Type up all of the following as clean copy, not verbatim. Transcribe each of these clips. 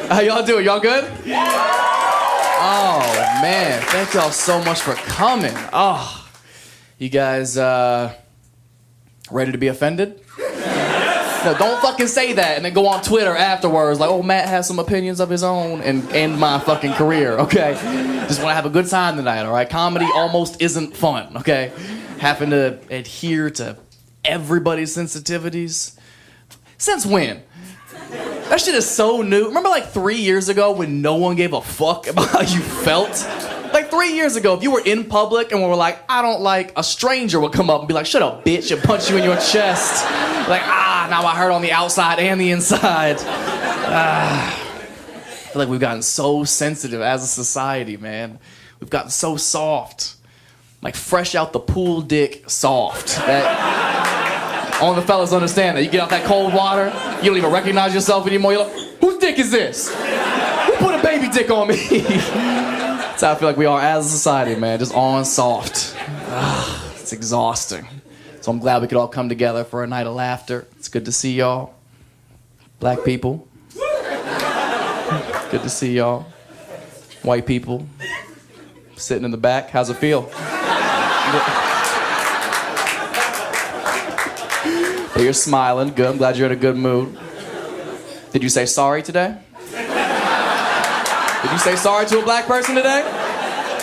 How y'all doing? Y'all good? Oh, man. Thank y'all so much for coming. Oh, you guys ready to be offended? No, don't fucking say that and then go on Twitter afterwards like, oh, Matt has some opinions of his own and end my fucking career, okay? Just want to have a good time tonight, all right? Comedy almost isn't fun, okay? Having to adhere to everybody's sensitivities. Since when? That shit is so new. Remember like 3 years ago when no one gave a fuck about how you felt? Like 3 years ago, if you were in public and we were like, I don't like, a stranger would come up and be like, shut up, bitch, and punch you in your chest. Like, now I hurt on the outside and the inside. I feel like we've gotten so sensitive as a society, man. We've gotten so soft. Like fresh out the pool dick soft. Only the fellas understand that. You get out that cold water, you don't even recognize yourself anymore. You're like, whose dick is this? Who put a baby dick on me? That's how I feel like we are as a society, man. Just on soft. It's exhausting. So I'm glad we could all come together for a night of laughter. It's good to see y'all. Black people. Good to see y'all. White people. Sitting in the back. How's it feel? But you're smiling. Good. I'm glad you're in a good mood. Did you say sorry today? Did you say sorry to a black person today?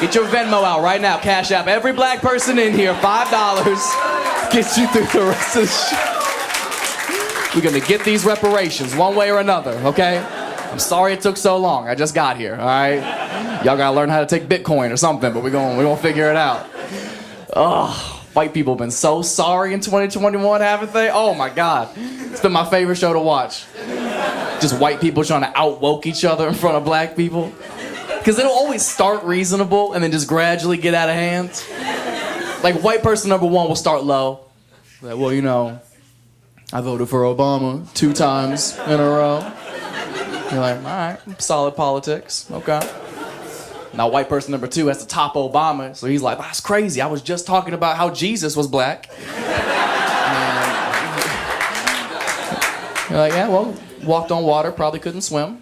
Get your Venmo out right now. Cash App every black person in here. $5. Get you through the rest of the shit. We're gonna get these reparations one way or another, okay? I'm sorry it took so long. I just got here, all right? Y'all gotta learn how to take Bitcoin or something, but we're gonna figure it out. White people have been so sorry in 2021, haven't they? Oh my God. It's been my favorite show to watch. Just white people trying to out-woke each other in front of black people. Because it'll always start reasonable and then just gradually get out of hand. Like, white person number one will start low. Like, well, you know, I voted for Obama 2 times in a row. You're like, all right, solid politics, okay. Now, white person number 2 has to top Obama, so he's like, that's crazy. I was just talking about how Jesus was black. And you're like, yeah, well, walked on water, probably couldn't swim.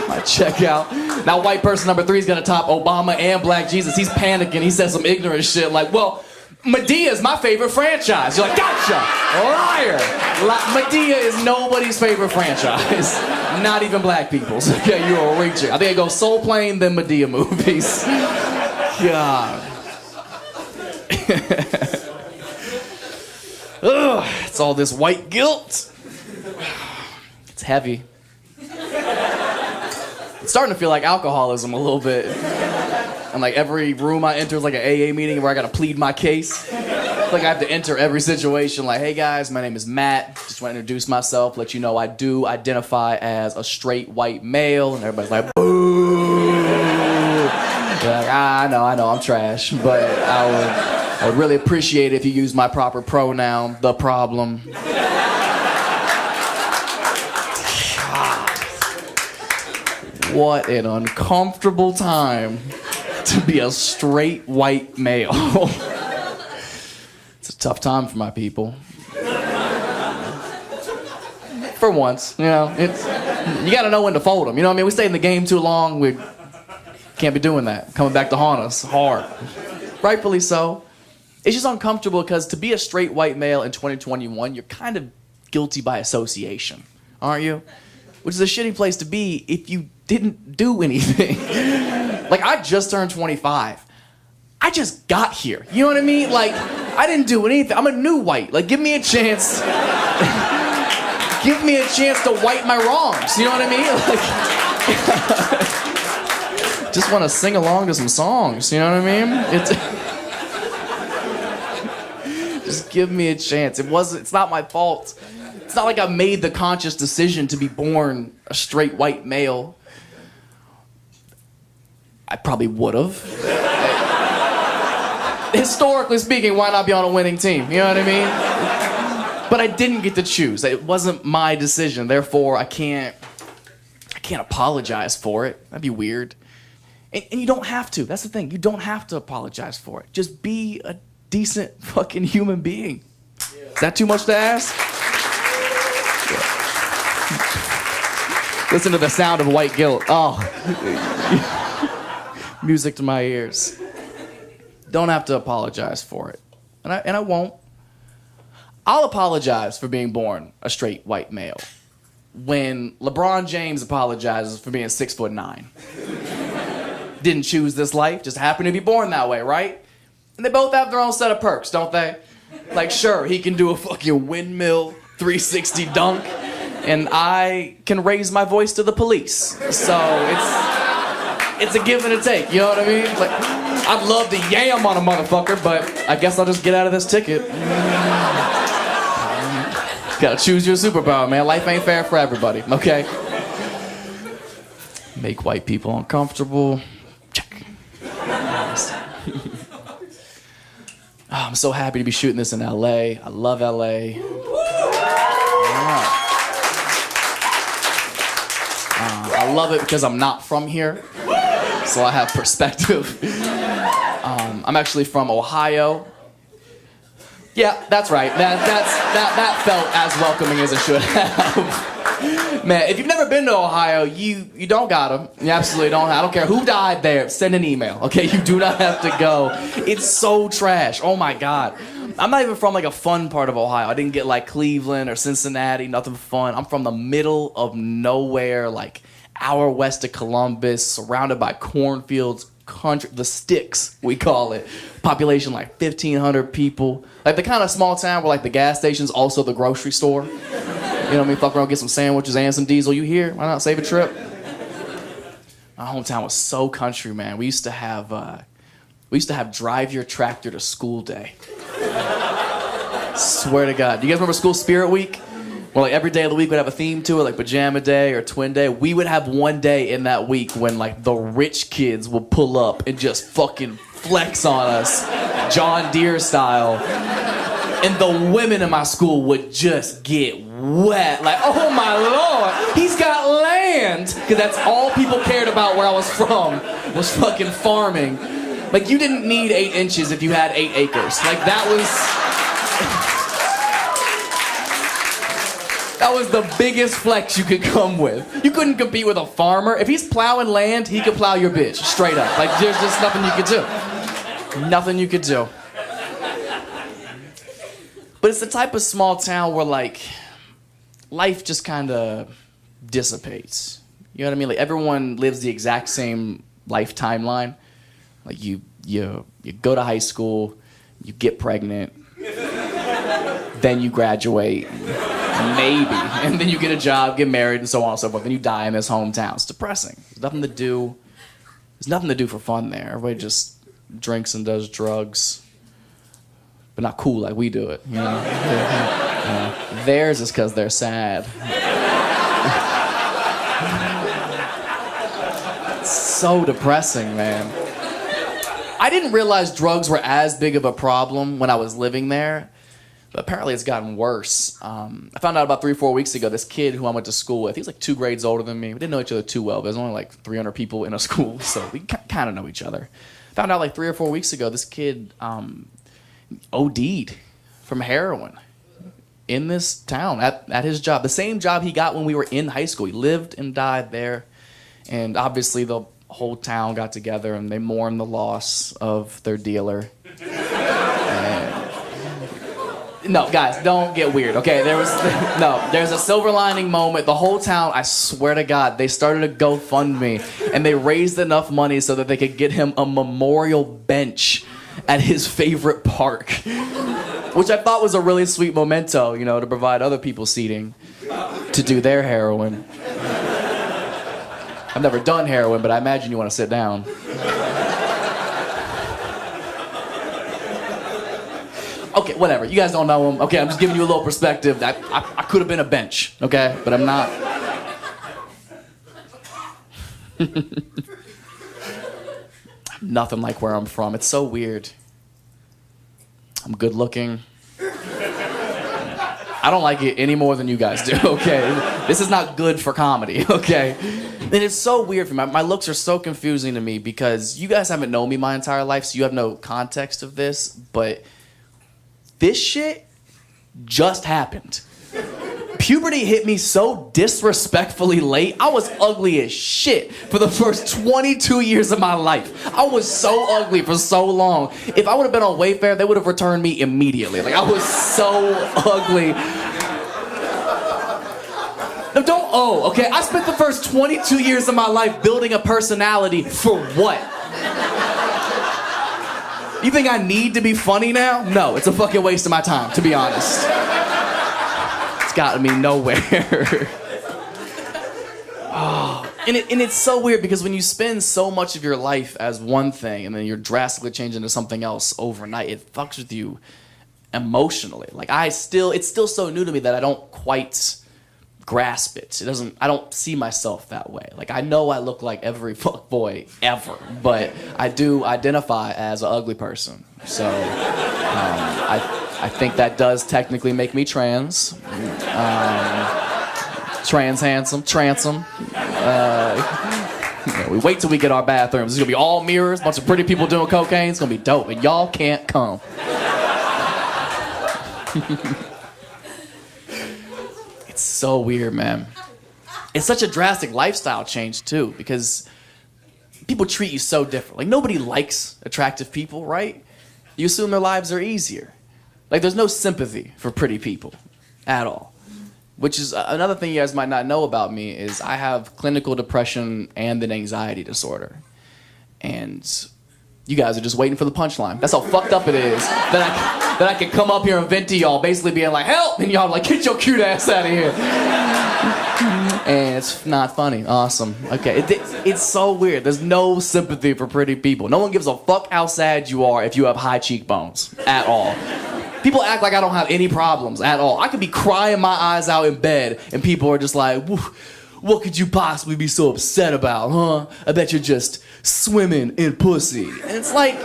I check out. Now, white person number 3 is gonna top Obama and Black Jesus. He's panicking. He says some ignorant shit like, well, Medea is my favorite franchise. You're like, gotcha, liar. Medea is nobody's favorite franchise. Not even black people's. Okay, you're a reacher. I think it goes Soul Plane, then Medea movies. God. Ugh, it's all this white guilt. It's heavy. It's starting to feel like alcoholism a little bit. And like every room I enter is like an AA meeting where I gotta plead my case. Like I have to enter every situation like, hey guys, my name is Matt. Just want to introduce myself, let you know I do identify as a straight white male. And everybody's like, boo. They're like, I know, I'm trash. But I would really appreciate it if you use my proper pronoun, the problem. What an uncomfortable time to be a straight white male. It's a tough time for my people. For once, you know, you gotta know when to fold them. You know what I mean? We stay in the game too long, we can't be doing that. Coming back to haunt us hard. Rightfully so. It's just uncomfortable because to be a straight white male in 2021, you're kind of guilty by association, aren't you? Which is a shitty place to be if you didn't do anything. Like, I just turned 25. I just got here. You know what I mean? Like, I didn't do anything. I'm a new white. Like, give me a chance. Give me a chance to white my wrongs. You know what I mean? Like, just want to sing along to some songs. You know what I mean? Just give me a chance. It's not my fault. It's not like I made the conscious decision to be born a straight white male. I probably would have. Historically speaking, why not be on a winning team? You know what I mean? But I didn't get to choose. It wasn't my decision. Therefore, I can't apologize for it. That'd be weird. And you don't have to. That's the thing. You don't have to apologize for it. Just be a decent fucking human being. Is that too much to ask? Listen to the sound of white guilt. Oh. Music to my ears. Don't have to apologize for it. And I won't. I'll apologize for being born a straight white male when LeBron James apologizes for being 6'9". Didn't choose this life, just happened to be born that way, right? And they both have their own set of perks, don't they? Like, sure, he can do a fucking windmill 360 dunk, and I can raise my voice to the police. So it's a give and a take, you know what I mean? Like, I'd love to yam on a motherfucker, but I guess I'll just get out of this ticket. Gotta choose your superpower, man. Life ain't fair for everybody, okay? Make white people uncomfortable. Check. Oh, I'm so happy to be shooting this in LA. I love LA. I love it because I'm not from here, so I have perspective. I'm actually from Ohio. Yeah, that's right. That felt as welcoming as it should have. Man, if you've never been to Ohio, you don't got them. You absolutely don't. I don't care who died there. Send an email, okay? You do not have to go. It's so trash. Oh my God. I'm not even from like a fun part of Ohio. I didn't get like Cleveland or Cincinnati. Nothing fun. I'm from the middle of nowhere, like hour west of Columbus, surrounded by cornfields. Country, the sticks, we call it. Population like 1,500 people. Like the kind of small town where like the gas station's also the grocery store. You know what I mean? Fuck around, get some sandwiches and some diesel. You here? Why not save a trip? My hometown was so country, man. We used to have drive your tractor to school day. Swear to God. Do you guys remember School Spirit Week? Well, like every day of the week would have a theme to it, like pajama day or twin day. We would have one day in that week when like the rich kids would pull up and just fucking flex on us, John Deere style. And the women in my school would just get wet. Like, oh my Lord, he's got land. Because that's all people cared about where I was from, was fucking farming. Like, you didn't need 8 inches if you had 8 acres. Like, that was the biggest flex you could come with. You couldn't compete with a farmer. If he's plowing land, he could plow your bitch, straight up. Like, there's just nothing you could do. Nothing you could do. But it's the type of small town where, like, life just kind of dissipates. You know what I mean? Like, everyone lives the exact same life timeline. Like, you go to high school, you get pregnant, then you graduate, maybe, and then you get a job, get married, and so on and so forth. Then you die in this hometown. It's depressing. There's nothing to do. There's nothing to do for fun there. Everybody just drinks and does drugs, but not cool like we do it. You know? Theirs is because they're sad. It's so depressing, man. I didn't realize drugs were as big of a problem when I was living there. But apparently it's gotten worse. I found out about 3 or 4 weeks ago, this kid who I went to school with, he's like 2 grades older than me. We didn't know each other too well, but there's only like 300 people in a school, so we kind of know each other. Found out like 3 or 4 weeks ago, this kid OD'd from heroin in this town at his job. The same job he got when we were in high school. He lived and died there. And obviously the whole town got together and they mourned the loss of their dealer. No, guys, don't get weird, okay? There's a silver lining moment. The whole town, I swear to God, they started a GoFundMe, and they raised enough money so that they could get him a memorial bench at his favorite park, which I thought was a really sweet memento, you know, to provide other people seating to do their heroin. I've never done heroin, but I imagine you want to sit down. Okay, whatever. You guys don't know him. Okay, I'm just giving you a little perspective. I could have been a bench, okay? But I'm not. Nothing like where I'm from. It's so weird. I'm good looking. I don't like it any more than you guys do, okay? This is not good for comedy, okay? And it's so weird for me. My looks are so confusing to me because you guys haven't known me my entire life, so you have no context of this, but this shit just happened. puberty hit me so disrespectfully late. I was ugly as shit for the first 22 years of my life. I was so ugly for so long. If I would have been on Wayfair, they would have returned me immediately. Like, I was so ugly. No, don't okay? I spent the first 22 years of my life building a personality for what? You think I need to be funny now? No, it's a fucking waste of my time, to be honest. It's gotten me nowhere. And it's so weird because when you spend so much of your life as one thing and then you're drastically changing to something else overnight, it fucks with you emotionally. Like, it's still so new to me that I don't quite grasp it. I don't see myself that way. Like, I know I look like every fuckboy ever, but I do identify as an ugly person. So I think that does technically make me trans. Trans handsome, transom. We wait till we get our bathrooms. It's gonna be all mirrors, bunch of pretty people doing cocaine. It's gonna be dope, and y'all can't come. It's so weird, man. It's such a drastic lifestyle change, too, because people treat you so different. Like, nobody likes attractive people, right? You assume their lives are easier. Like, there's no sympathy for pretty people at all. Which is another thing you guys might not know about me is I have clinical depression and an anxiety disorder. And you guys are just waiting for the punchline. That's how fucked up it is that I can come up here and vent to y'all, basically being like, help! And y'all like, get your cute ass out of here. And it's not funny. Awesome. Okay. It's so weird. There's no sympathy for pretty people. No one gives a fuck how sad you are if you have high cheekbones at all. People act like I don't have any problems at all. I could be crying my eyes out in bed, and people are just like, what could you possibly be so upset about, huh? I bet you're just swimming in pussy. And it's like,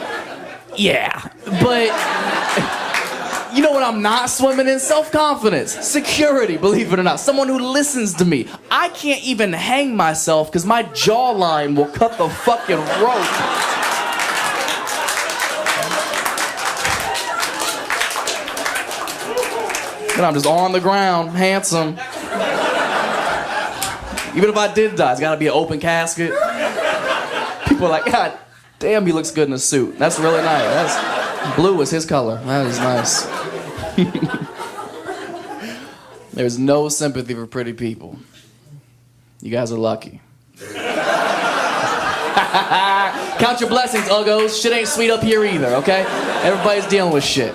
yeah, but you know what I'm not swimming in? Self-confidence, security, believe it or not. Someone who listens to me. I can't even hang myself because my jawline will cut the fucking rope. And I'm just on the ground, handsome. Even if I did die, it's gotta be an open casket. People are like, God damn, he looks good in a suit. That's really nice. Blue is his color. That is nice. There's no sympathy for pretty people. You guys are lucky. Count your blessings, uggos. Shit ain't sweet up here either, okay? Everybody's dealing with shit.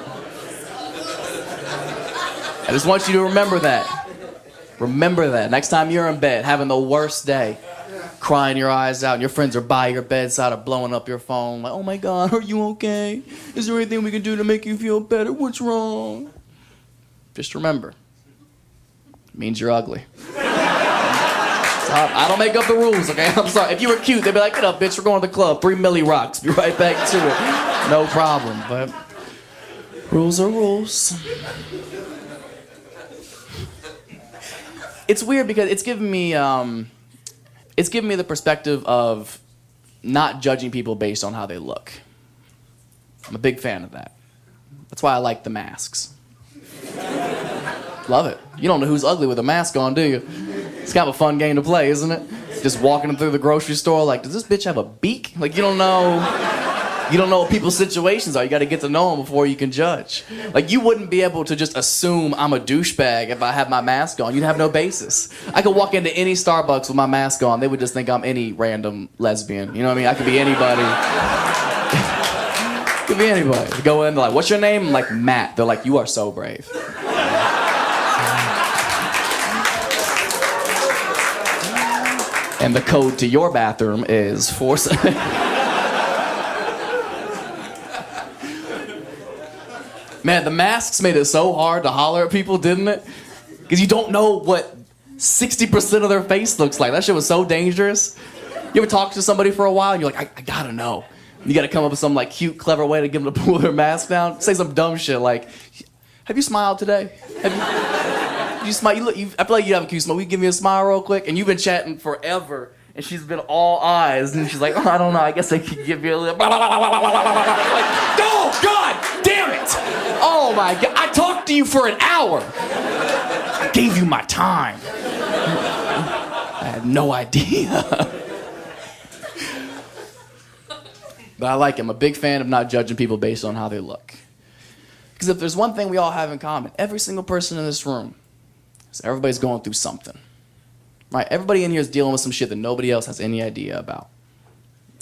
I just want you to remember that. Remember that. Next time you're in bed, having the worst day, crying your eyes out, and your friends are by your bedside or blowing up your phone, like, oh my God, are you okay? Is there anything we can do to make you feel better? What's wrong? Just remember, it means you're ugly. I don't make up the rules, okay? I'm sorry. If you were cute, they'd be like, get up, bitch, we're going to the club. 3 milli rocks. Be right back to it. No problem, but rules are rules. It's weird because it's given me the perspective of not judging people based on how they look. I'm a big fan of that. That's why I like the masks. Love it. You don't know who's ugly with a mask on, do you? It's kind of a fun game to play, isn't it? Just walking them through the grocery store like, does this bitch have a beak? Like, you don't know what people's situations are. You got to get to know them before you can judge. Like, you wouldn't be able to just assume I'm a douchebag if I have my mask on. You'd have no basis. I could walk into any Starbucks with my mask on. They would just think I'm any random lesbian. You know what I mean? I could be anybody. Could be anybody. You go in, they're like, what's your name? I'm like, Matt. They're like, you are so brave. And the code to your bathroom is 4... Man, the masks made it so hard to holler at people, didn't it? Because you don't know what 60% of their face looks like. That shit was so dangerous. You ever talk to somebody for a while and you're like, I gotta know. You gotta come up with some like cute, clever way to get them to pull their mask down. Say some dumb shit like, have you smiled today? Have you smile? I feel like you have a cute smile. Will you give me a smile real quick? And you've been chatting forever. And she's been all eyes. And she's like, oh, I don't know. I guess I could give you a little... Like, oh, God damn it. Oh, my God. I talked to you for an hour. gave you my time. I had no idea. But I like it. I'm a big fan of not judging people based on how they look. Because if there's one thing we all have in common, every single person in this room, is everybody's going through something. Right? Everybody in here is dealing with some shit that nobody else has any idea about.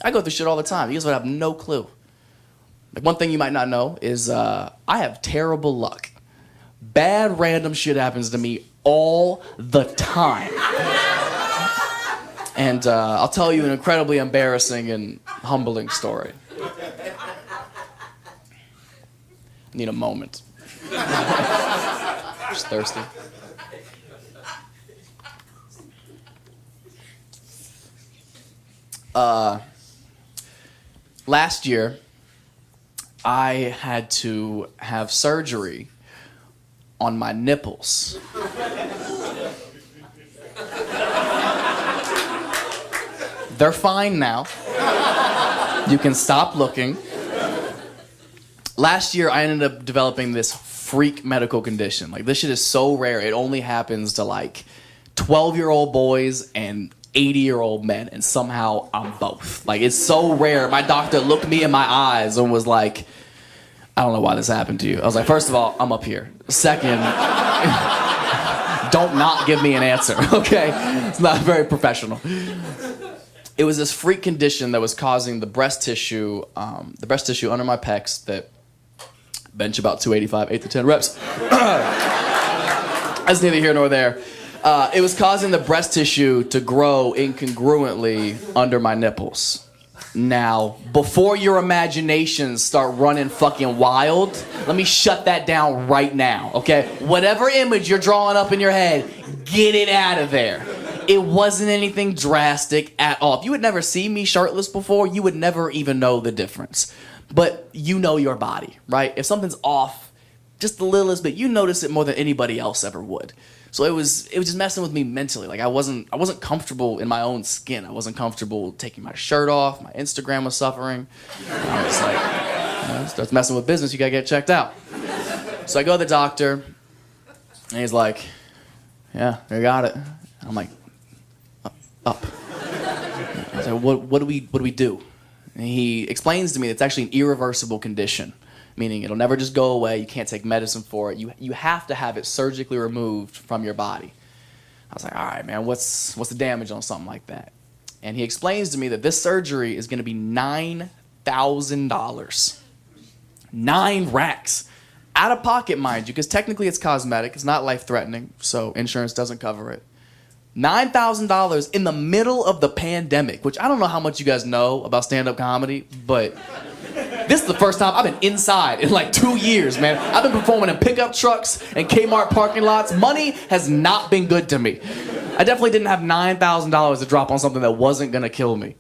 I go through shit all the time. You guys would have no clue. Like, one thing you might not know is I have terrible luck. Bad random shit happens to me all the time. And I'll tell you an incredibly embarrassing and humbling story. Need a moment. Just thirsty. Last year, I had to have surgery on my nipples. They're fine now. You can stop looking. Last year, I ended up developing this freak medical condition. Like, this shit is so rare. It only happens to, like, 12-year-old boys and 80-year-old men, and somehow I'm both. Like, it's so rare. My doctor looked me in my eyes and was like, I don't know why this happened to you. I was like, first of all, I'm up here. Second, don't not give me an answer, okay? It's not very professional. It was this freak condition that was causing the breast tissue under my pecs that bench about 285, 8 to 10 reps. That's neither here nor there. It was causing the breast tissue to grow incongruently under my nipples. Now, before your imaginations start running fucking wild, let me shut that down right now, okay? Whatever image you're drawing up in your head, get it out of there. It wasn't anything drastic at all. If you had never seen me shirtless before, you would never even know the difference. But you know your body, right? If something's off just the littlest bit, you notice it more than anybody else ever would. So it was just messing with me mentally. Like, I wasn't comfortable in my own skin. I wasn't comfortable taking my shirt off. My Instagram was suffering. I was like, starts messing with business, you gotta get checked out. So I go to the doctor, and he's like, yeah, you got it. I'm like, up. I was like, what do we do? And he explains to me that it's actually an irreversible condition, meaning it'll never just go away. You can't take medicine for it. You have to have it surgically removed from your body. I was like, all right, man, what's the damage on something like that? And he explains to me that this surgery is going to be $9,000. 9 racks. Out of pocket, mind you, because technically it's cosmetic. It's not life-threatening, so insurance doesn't cover it. $9,000 in the middle of the pandemic, which I don't know how much you guys know about stand-up comedy, but this is the first time I've been inside in like 2 years, man. I've been performing in pickup trucks and Kmart parking lots. Money has not been good to me. I definitely didn't have $9,000 to drop on something that wasn't gonna kill me.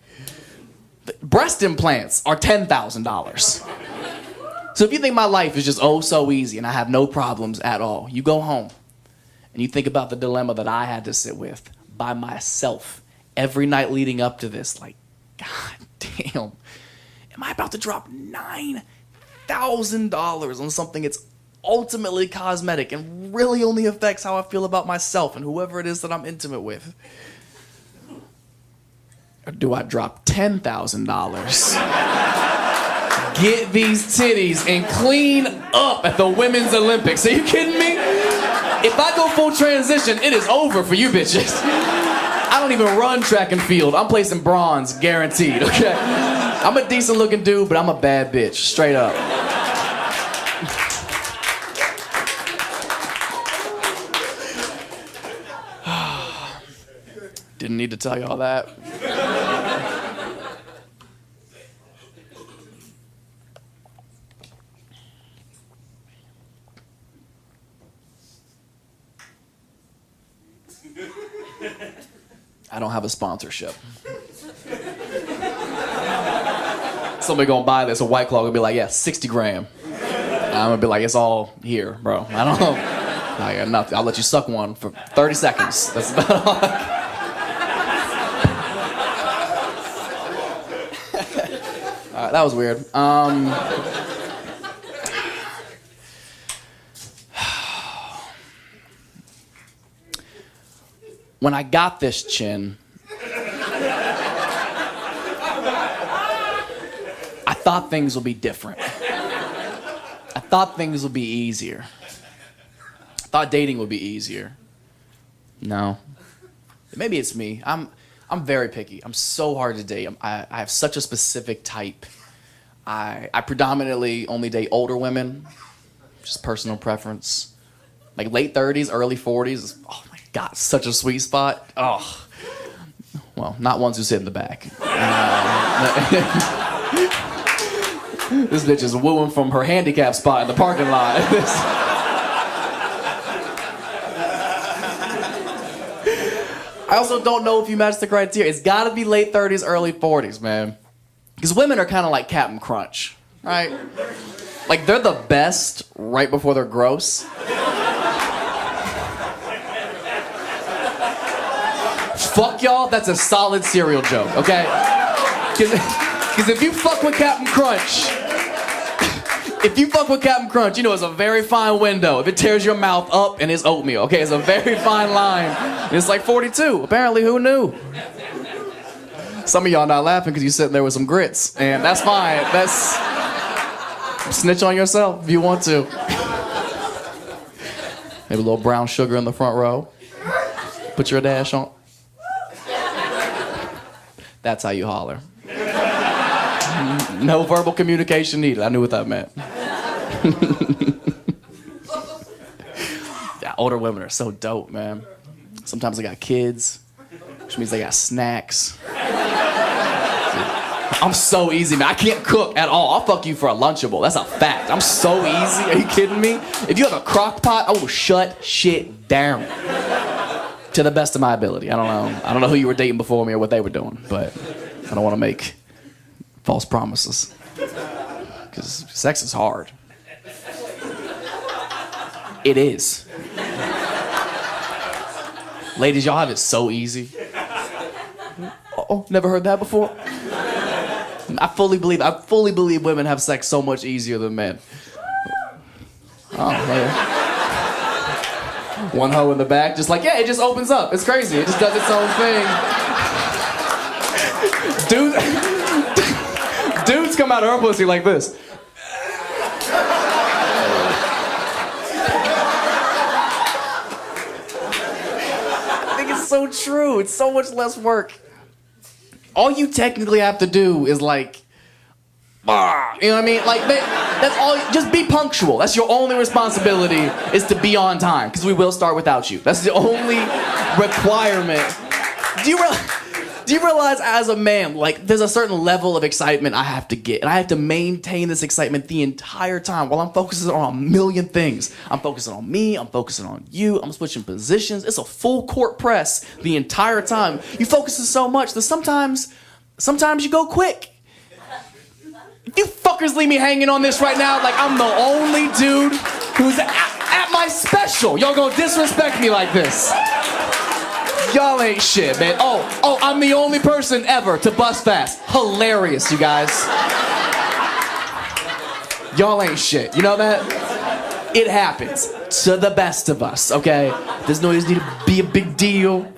Breast implants are $10,000. So if you think my life is just so easy and I have no problems at all, you go home and you think about the dilemma that I had to sit with by myself every night leading up to this. Like, God damn, am I about to drop $9,000 on something that's ultimately cosmetic and really only affects how I feel about myself and whoever it is that I'm intimate with? Or do I drop $10,000? Get these titties and clean up at the Women's Olympics. Are you kidding me? If I go full transition, it is over for you bitches. I don't even run track and field. I'm placing bronze, guaranteed, okay? I'm a decent looking dude, but I'm a bad bitch, straight up. Didn't need to tell you all that. I don't have a sponsorship. Somebody gonna buy this, a White Claw gonna be like, yeah, 60 gram. And I'm gonna be like, it's all here, bro. I don't know. I got nothing. I'll let you suck one for 30 seconds. That's about all I got. All right, that was weird. when I got this chin, I thought things would be different. I thought things would be easier. I thought dating would be easier. No. Maybe it's me. I'm very picky. I'm so hard to date. I have such a specific type. I predominantly only date older women, just personal preference. Like late 30s, early 40s. Oh my God, such a sweet spot. Oh, well, not ones who sit in the back. This bitch is wooing from her handicap spot in the parking lot. I also don't know if you match the criteria. It's gotta be late 30s, early 40s, man. Because women are kind of like Captain Crunch, right? Like, they're the best right before they're gross. Fuck y'all, that's a solid cereal joke, okay? Because if you fuck with Captain Crunch, you know it's a very fine window. If it tears your mouth up and it's oatmeal, okay? It's a very fine line. And it's like 42. Apparently, who knew? Some of y'all not laughing because you're sitting there with some grits, and that's fine. That's snitch on yourself if you want to. Maybe a little brown sugar in the front row. Put your dash on. That's how you holler. No verbal communication needed. I knew what that meant. Yeah, older women are so dope, man. Sometimes they got kids, which means they got snacks. I'm so easy, man. I can't cook at all. I'll fuck you for a Lunchable. That's a fact. I'm so easy. Are you kidding me? If you have a crock pot, I will shut shit down. To the best of my ability. I don't know who you were dating before me or what they were doing, but I don't want to make false promises. Because sex is hard. It is. Ladies, y'all have it so easy. Oh, never heard that before? I fully believe women have sex so much easier than men. Oh, man. One hoe in the back, just like, yeah, it just opens up. It's crazy. It just does its own thing. Dudes come out of her pussy like this. I think it's so true. It's so much less work. All you technically have to do is like, you know what I mean? Like, that's all. Just be punctual. That's your only responsibility, is to be on time, because we will start without you. That's the only requirement. Do you realize as a man, like, there's a certain level of excitement I have to get, and I have to maintain this excitement the entire time while I'm focusing on a million things. I'm focusing on me, I'm focusing on you, I'm switching positions. It's a full court press the entire time. You focus so much that sometimes you go quick. If you fuckers leave me hanging on this right now like I'm the only dude who's at my special, y'all gonna disrespect me like this. Y'all ain't shit, man. Oh, I'm the only person ever to bust fast. Hilarious, you guys. Y'all ain't shit. You know that? It happens to the best of us, okay? There's no need to be a big deal,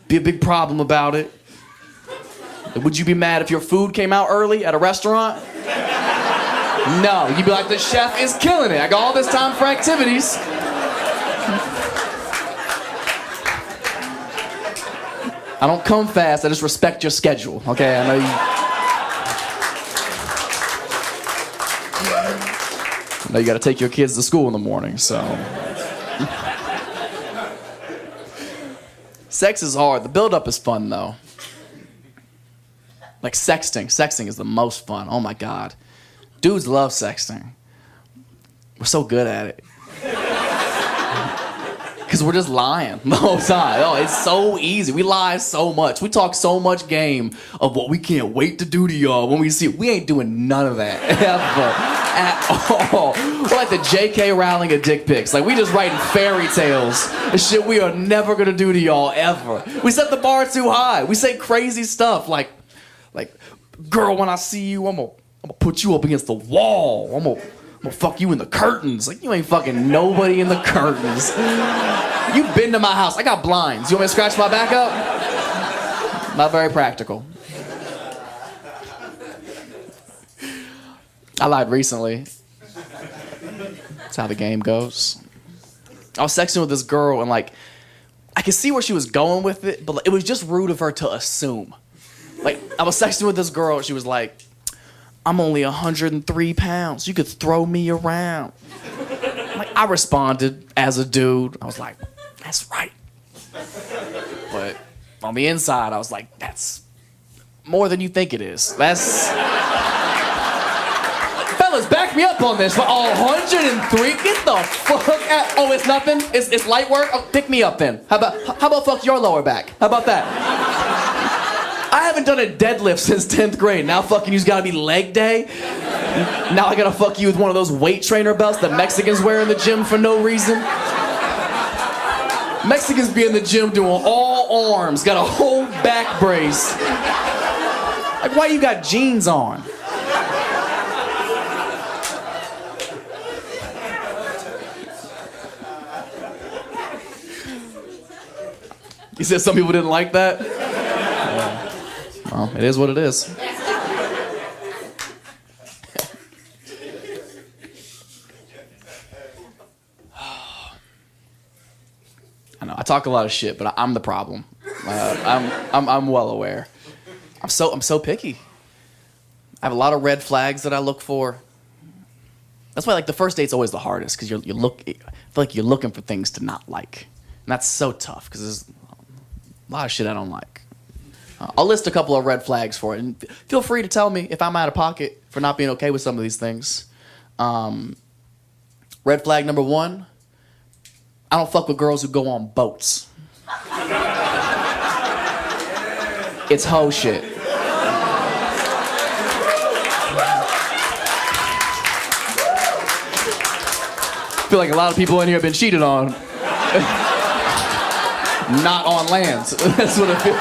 be a big problem about it. Would you be mad if your food came out early at a restaurant? No, you'd be like, the chef is killing it. I got all this time for activities. I don't come fast, I just respect your schedule, okay? I know you gotta take your kids to school in the morning, so. Sex is hard. The build-up is fun, though. Like sexting. Sexting is the most fun. Oh my God. Dudes love sexting. We're so good at it. Because we're just lying the whole time. Oh, it's so easy. We lie so much. We talk so much game of what we can't wait to do to y'all when we see it. We ain't doing none of that ever at all. We're like the J.K. Rowling of dick pics. Like, we just writing fairy tales and shit we are never gonna do to y'all ever. We set the bar too high. We say crazy stuff like, girl, when I see you, I'm gonna put you up against the wall. I'm gonna fuck you in the curtains. Like, you ain't fucking nobody in the curtains. You've been to my house. I got blinds. You want me to scratch my back up? Not very practical. I lied recently. That's how the game goes. I was sexting with this girl and like, I could see where she was going with it, but it was just rude of her to assume. Like, I was sexting with this girl and she was like, I'm only 103 pounds. You could throw me around. Like, I responded as a dude. I was like, that's right. But on the inside, I was like, that's more than you think it is. That's... Fellas, back me up on this. But 103? Get the fuck out. Oh, it's nothing? It's light work? Oh, pick me up then. How about fuck your lower back? How about that? I haven't done a deadlift since 10th grade. Now fucking you's gotta be leg day? Now I gotta fuck you with one of those weight trainer belts that Mexicans wear in the gym for no reason? Mexicans be in the gym doing all arms, got a whole back brace. Like, why you got jeans on? You said some people didn't like that? Yeah. Well, it is what it is. I know I talk a lot of shit, but I'm the problem. I'm well aware. I'm so picky. I have a lot of red flags that I look for. That's why like the first date's always the hardest because I feel like you're looking for things to not like, and that's so tough because there's a lot of shit I don't like. I'll list a couple of red flags for it, and feel free to tell me if I'm out of pocket for not being okay with some of these things. Red flag number 1, I don't fuck with girls who go on boats. It's hoe shit. I feel like a lot of people in here have been cheated on. Not on land. That's what I feel.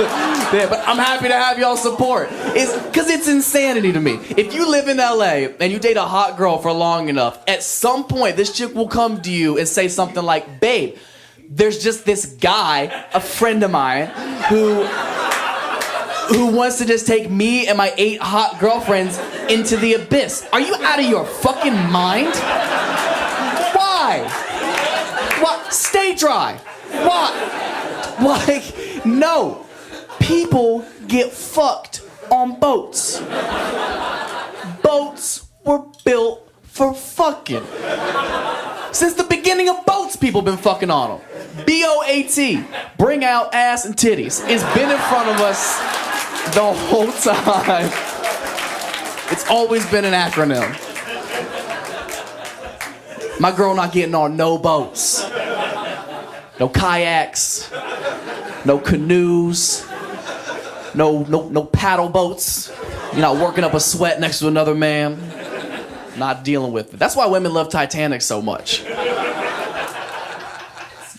Yeah, but I'm happy to have y'all support. Because it's insanity to me. If you live in LA and you date a hot girl for long enough, at some point this chick will come to you and say something like, babe, there's just this guy, a friend of mine, who wants to just take me and my 8 hot girlfriends into the abyss. Are you out of your fucking mind? Why? What? Stay dry. What? Like, no. People get fucked on boats. Boats were built for fucking. Since the beginning of boats, people been fucking on them. B-O-A-T. Bring out ass and titties. It's been in front of us the whole time. It's always been an acronym. My girl not getting on no boats. No kayaks. No canoes. No paddle boats. You're not working up a sweat next to another man. Not dealing with it. That's why women love Titanic so much.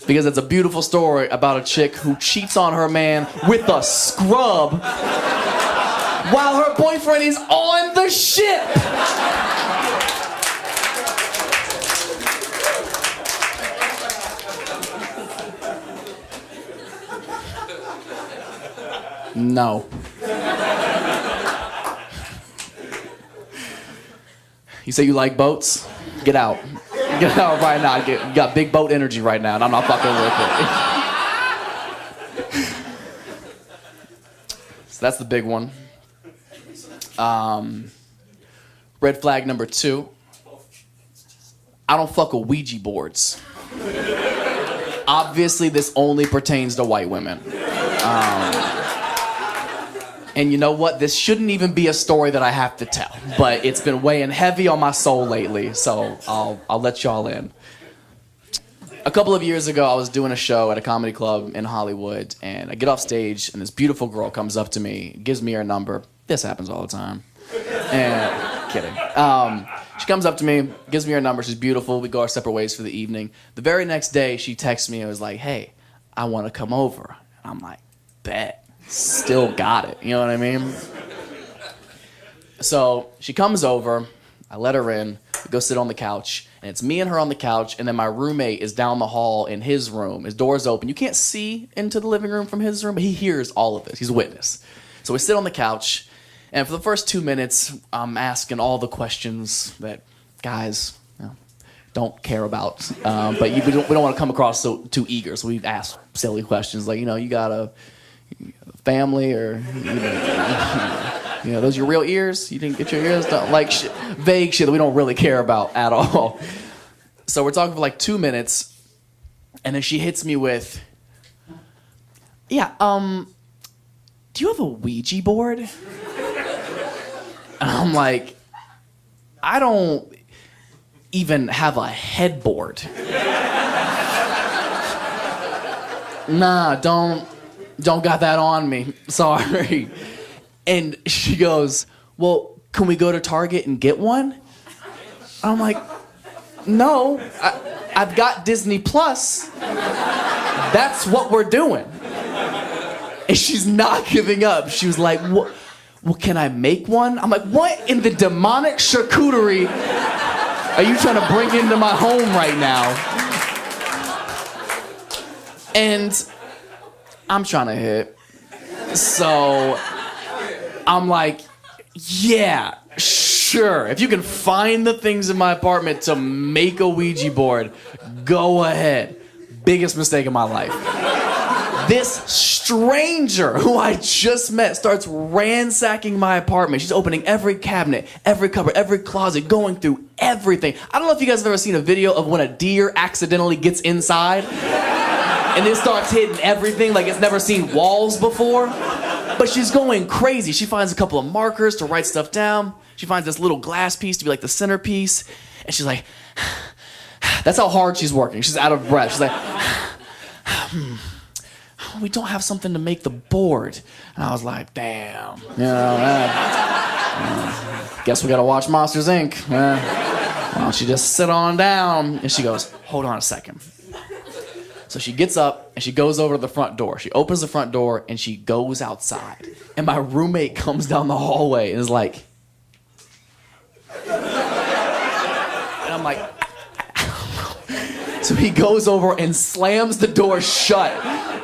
Because it's a beautiful story about a chick who cheats on her man with a scrub while her boyfriend is on the ship. No. You say you like boats? Get out. Get out right now. You got big boat energy right now, and I'm not fucking with it. So that's the big one. Red flag number 2. I don't fuck with Ouija boards. Obviously, this only pertains to white women. And you know what? This shouldn't even be a story that I have to tell, but it's been weighing heavy on my soul lately, so I'll let y'all in. A couple of years ago, I was doing a show at a comedy club in Hollywood, and I get off stage, and this beautiful girl comes up to me, gives me her number. This happens all the time. And kidding. She comes up to me, gives me her number. She's beautiful. We go our separate ways for the evening. The very next day, she texts me and was like, "Hey, I want to come over." And I'm like, "Bet." Still got it, you know what I mean? So she comes over, I let her in, We go sit on the couch, and it's me and her on the couch, and then my roommate is down the hall in his room. His door's open. You can't see into the living room from his room, but he hears all of this. He's a witness. So we sit on the couch, and for the first 2 minutes, I'm asking all the questions that guys don't care about, but we don't want to come across too eager, so we ask silly questions like, you got a family, or those your real ears? You didn't get your ears done? Like vague shit that we don't really care about at all. So we're talking for like 2 minutes, and then she hits me with, do you have a Ouija board? And I'm like, I don't even have a headboard. Nah, don't got that on me. Sorry. And she goes, well, can we go to Target and get one? I'm like, no, I've got Disney Plus. That's what we're doing. And she's not giving up. She was like, well, can I make one? I'm like, what in the demonic charcuterie are you trying to bring into my home right now? And I'm trying to hit. So I'm like, yeah, sure. If you can find the things in my apartment to make a Ouija board, go ahead. Biggest mistake of my life. This stranger who I just met starts ransacking my apartment. She's opening every cabinet, every cupboard, every closet, going through everything. I don't know if you guys have ever seen a video of when a deer accidentally gets inside and then starts hitting everything like it's never seen walls before. But she's going crazy. She finds a couple of markers to write stuff down. She finds this little glass piece to be like the centerpiece. And she's like, that's how hard she's working. She's out of breath. She's like, we don't have something to make the board. And I was like, damn. Guess we gotta watch Monsters, Inc. Why don't you just sit on down? And she goes, hold on a second. So she gets up and she goes over to the front door. She opens the front door and she goes outside. And my roommate comes down the hallway and is like, and I'm like, so he goes over and slams the door shut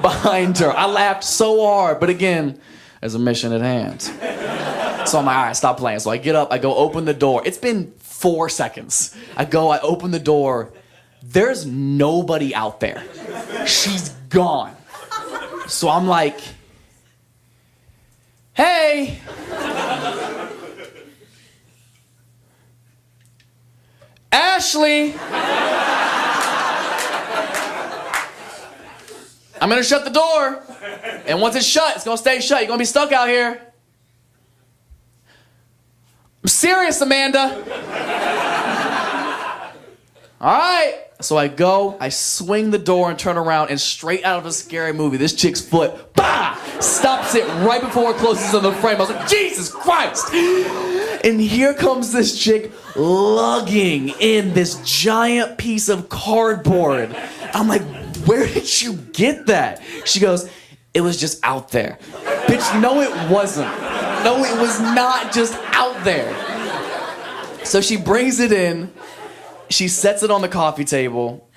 behind her. I laughed so hard, but again, there's a mission at hand. So I'm like, all right, stop playing. So I get up, I go open the door. It's been 4 seconds. I open the door. There's nobody out there. She's gone. So I'm like, hey. Ashley. I'm gonna shut the door. And once it's shut, it's gonna stay shut. You're gonna be stuck out here. I'm serious, Amanda. All right. So I go, I swing the door and turn around, and straight out of a scary movie, this chick's foot, bah, stops it right before it closes on the frame. I was like, Jesus Christ. And here comes this chick lugging in this giant piece of cardboard. I'm like, where did you get that? She goes, it was just out there. Bitch, no it wasn't. No, it was not just out there. So she brings it in, she sets it on the coffee table,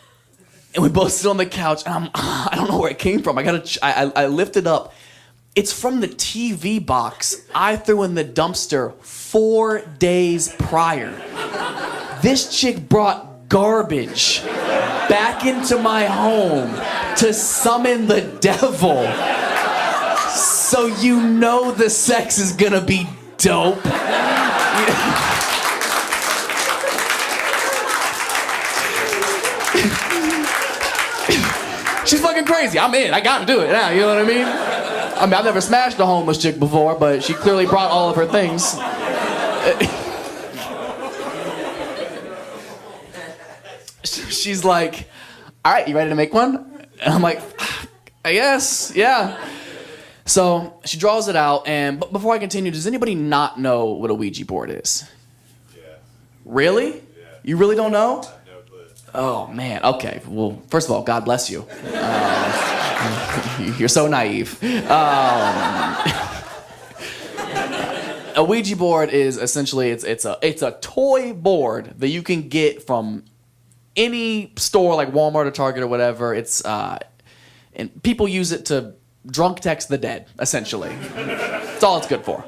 and we both sit on the couch, and I don't know where it came from. I lift it up. It's from the TV box I threw in the dumpster 4 days prior. This chick brought garbage back into my home to summon the devil. So you know the sex is gonna be dope. She's fucking crazy. I'm in. I gotta do it now. You know what I mean? I've never smashed a homeless chick before, but she clearly brought all of her things. She's like, all right, you ready to make one? And I'm like, I guess, yeah. So she draws it out, and before I continue, does anybody not know what a Ouija board is? Yeah. Really? Yeah. You really don't know? Oh, man. Okay. Well, first of all, God bless you. You're so naive. A Ouija board is essentially it's a toy board that you can get from any store like Walmart or Target or whatever. It's and people use it to drunk text the dead, essentially. That's all it's good for.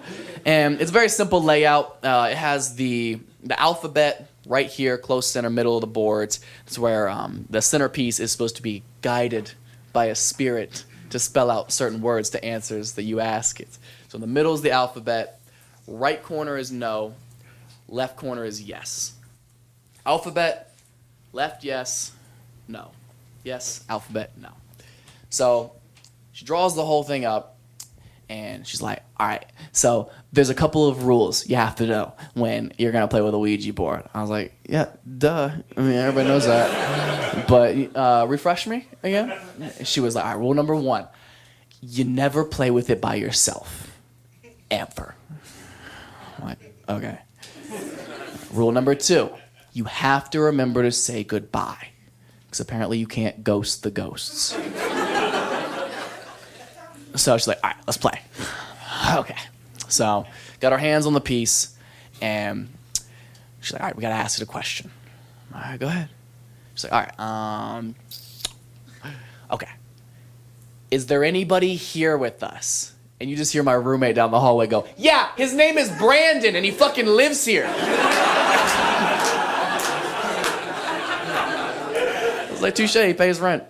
And it's a very simple layout. It has the alphabet right here, close center, middle of the board. It's where the centerpiece is supposed to be guided by a spirit to spell out certain words to answers that you ask it. So in the middle is the alphabet. Right corner is no. Left corner is yes. Alphabet, left yes, no. Yes, alphabet, no. So she draws the whole thing up, and she's like, all right, so there's a couple of rules you have to know when you're going to play with a Ouija board. I was like, yeah, duh. I mean, everybody knows that. But refresh me again. She was like, all right, rule number 1, you never play with it by yourself. Ever. I'm like, okay. Rule number 2, you have to remember to say goodbye. Because apparently you can't ghost the ghosts. So she's like, all right, let's play. Okay. So got our hands on the piece, and she's like, all right, we got to ask it a question. All right, go ahead. She's like, all right, okay. Is there anybody here with us? And you just hear my roommate down the hallway go, yeah, his name is Brandon, and he fucking lives here. I was like, touche, he pays rent.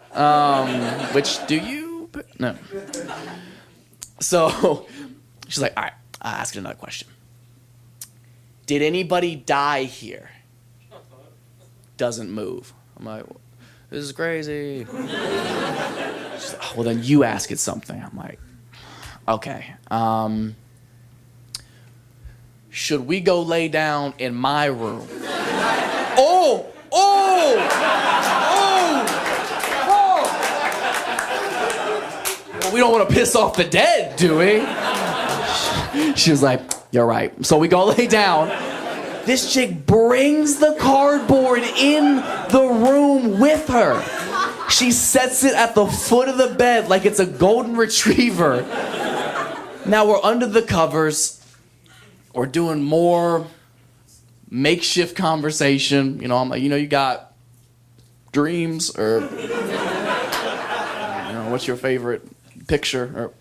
Which do you? No. So she's like, all right, I'll ask you another question. Did anybody die here? Doesn't move. I'm like, this is crazy. She's like, oh, well, then you ask it something. I'm like, okay. Should we go lay down in my room? Oh! We don't want to piss off the dead, do we? She was like, you're right. So we go lay down. This chick brings the cardboard in the room with her. She sets it at the foot of the bed like it's a golden retriever. Now we're under the covers. We're doing more makeshift conversation. You know, I'm like, you got dreams or, what's your favorite picture, or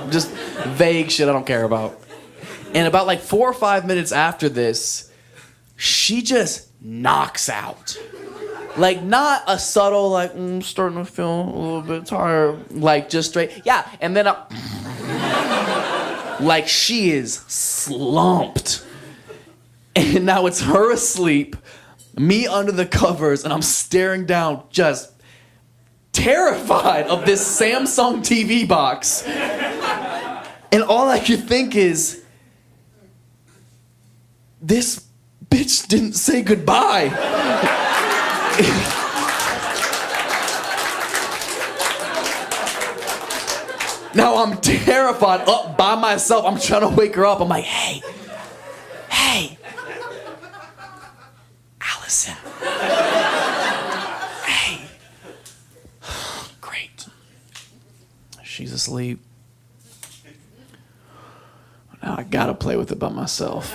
just vague shit I don't care about. And about like 4 or 5 minutes after this, she just knocks out. Like, not a subtle, like, I'm starting to feel a little bit tired. Like, just straight, yeah. And then like, she is slumped. And now it's her asleep, me under the covers, and I'm staring down just terrified of this Samsung TV box. And all I could think is, this bitch didn't say goodbye. Now I'm terrified, up by myself. I'm trying to wake her up. I'm like, hey, Allison. She's asleep. Now I gotta play with it by myself.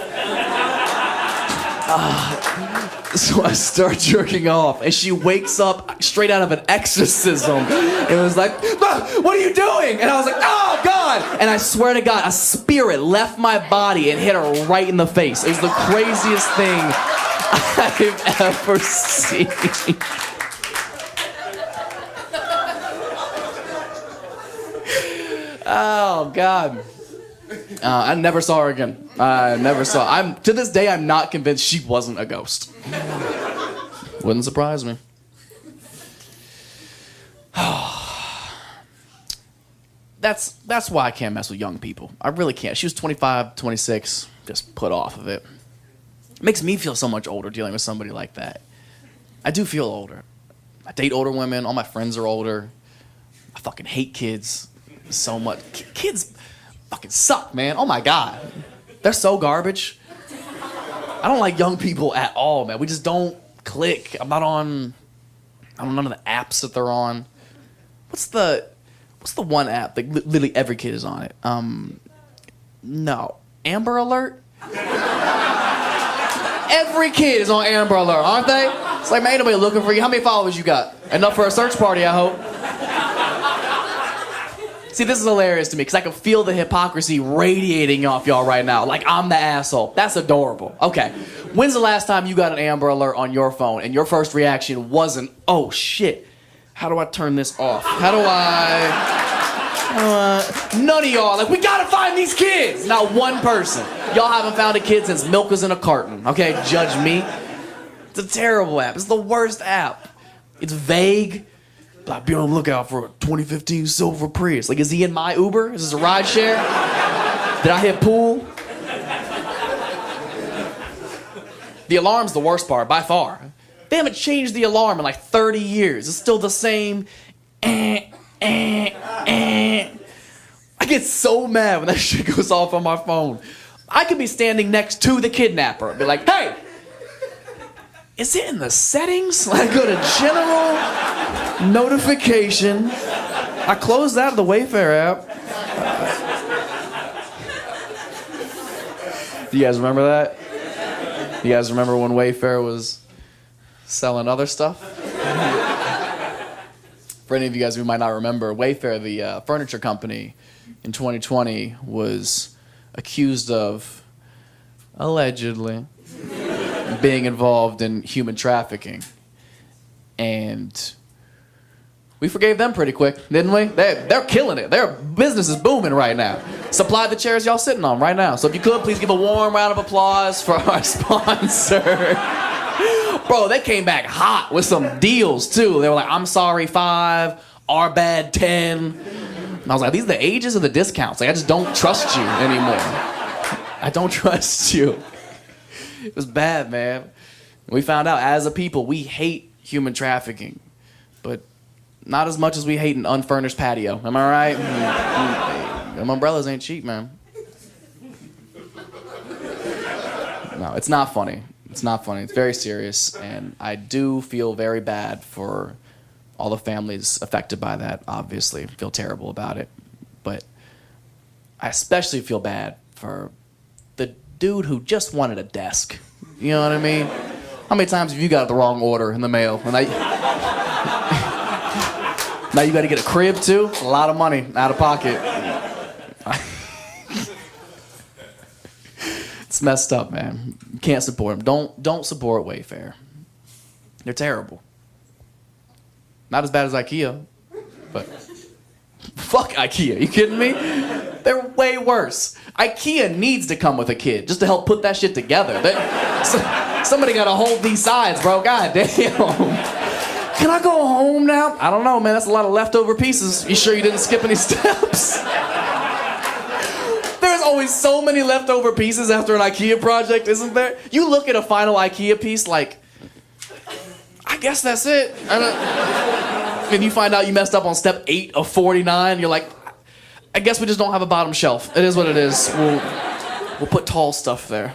So I start jerking off, and she wakes up straight out of an exorcism. And was like, what are you doing? And I was like, oh, God. And I swear to God, a spirit left my body and hit her right in the face. It was the craziest thing I've ever seen. Oh, God. I never saw her again. To this day, I'm not convinced she wasn't a ghost. Wouldn't surprise me. That's why I can't mess with young people. I really can't. She was 25, 26, just put off of it. It makes me feel so much older dealing with somebody like that. I do feel older. I date older women. All my friends are older. I fucking hate kids so much. Kids fucking suck, man. Oh my God. They're so garbage. I don't like young people at all, man. We just don't click. I'm not on none of the apps that they're on. What's the one app that literally every kid is on it? No. Amber Alert? Every kid is on Amber Alert, aren't they? It's like, man, ain't nobody looking for you. How many followers you got? Enough for a search party, I hope. See, this is hilarious to me because I can feel the hypocrisy radiating off y'all right now. Like I'm the asshole. That's adorable. Okay. When's the last time you got an Amber Alert on your phone and your first reaction wasn't, oh shit, how do I turn this off? How do I... none of y'all, like, we gotta find these kids. Not one person. Y'all haven't found a kid since milk was in a carton. Okay, judge me. It's a terrible app. It's the worst app. It's vague. Like, be on the lookout for a 2015 Silver Prius. Like, is he in my Uber? Is this a ride share? Did I hit pool? The alarm's the worst part, by far. They haven't changed the alarm in like 30 years. It's still the same. I get so mad when that shit goes off on my phone. I could be standing next to the kidnapper and be like, hey, is it in the settings? Like, go to general, notification. I closed out of the Wayfair app. Do you guys remember that? You guys remember when Wayfair was selling other stuff? For any of you guys who might not remember, Wayfair, the furniture company, in 2020 was accused of, allegedly, being involved in human trafficking. And we forgave them pretty quick, didn't we? They're killing it. Their business is booming right now. Supply the chairs y'all sitting on right now. So if you could, please give a warm round of applause for our sponsor. Bro, they came back hot with some deals, too. They were like, I'm sorry, 5, our bad, 10. And I was like, these are the ages of the discounts. Like, I just don't trust you anymore. I don't trust you. It was bad, man. We found out, as a people, we hate human trafficking. But not as much as we hate an unfurnished patio. Am I right? Them umbrellas ain't cheap, man. No, it's not funny. It's not funny. It's very serious. And I do feel very bad for all the families affected by that, obviously. I feel terrible about it. But I especially feel bad for the dude who just wanted a desk. You know what I mean? How many times have you got the wrong order in the mail? And now you got to get a crib, too? A lot of money out of pocket. It's messed up, man. You can't support them. Don't support Wayfair. They're terrible. Not as bad as IKEA, but fuck IKEA. You kidding me? They're way worse. IKEA needs to come with a kid just to help put that shit together. Somebody got to hold these sides, bro. God damn. Can I go home now? I don't know, man. That's a lot of leftover pieces. You sure you didn't skip any steps? There's always so many leftover pieces after an IKEA project, isn't there? You look at a final IKEA piece like, I guess that's it. And you find out you messed up on step 8 of 49. You're like, I guess we just don't have a bottom shelf. It is what it is. We'll put tall stuff there.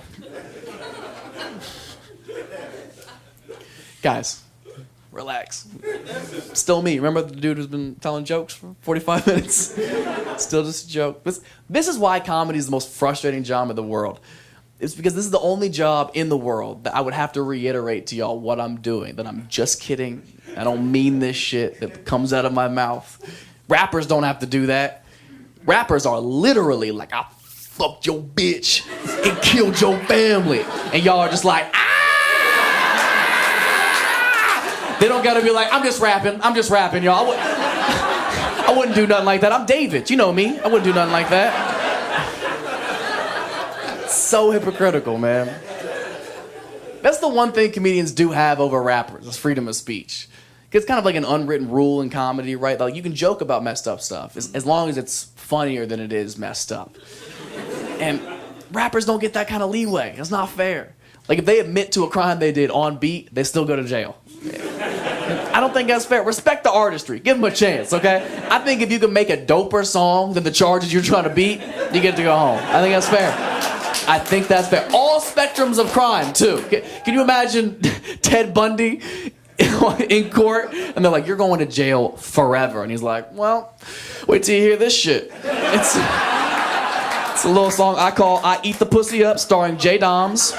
Guys, relax. Still me. Remember the dude who's been telling jokes for 45 minutes? Still just a joke. This is why comedy is the most frustrating job in the world. It's because this is the only job in the world that I would have to reiterate to y'all what I'm doing, that I'm just kidding. I don't mean this shit that comes out of my mouth. Rappers don't have to do that. Rappers are literally like, I fucked your bitch and killed your family. And y'all are just like, ah! They don't gotta be like, I'm just rapping, y'all. I wouldn't do nothing like that. I'm David, you know me. I wouldn't do nothing like that. So hypocritical, man. That's the one thing comedians do have over rappers, is freedom of speech. It's kind of like an unwritten rule in comedy, right? Like, you can joke about messed up stuff as long as it's funnier than it is messed up. And rappers don't get that kind of leeway. It's not fair. Like, if they admit to a crime they did on beat, they still go to jail. I don't think that's fair. Respect the artistry. Give them a chance, okay? I think if you can make a doper song than the charges you're trying to beat, you get to go home. I think that's fair. I think that's fair. All spectrums of crime, too. Can you imagine Ted Bundy in court? And they're like, you're going to jail forever. And he's like, well, wait till you hear this shit. It's It's a little song I call I Eat the Pussy Up, starring J. Doms.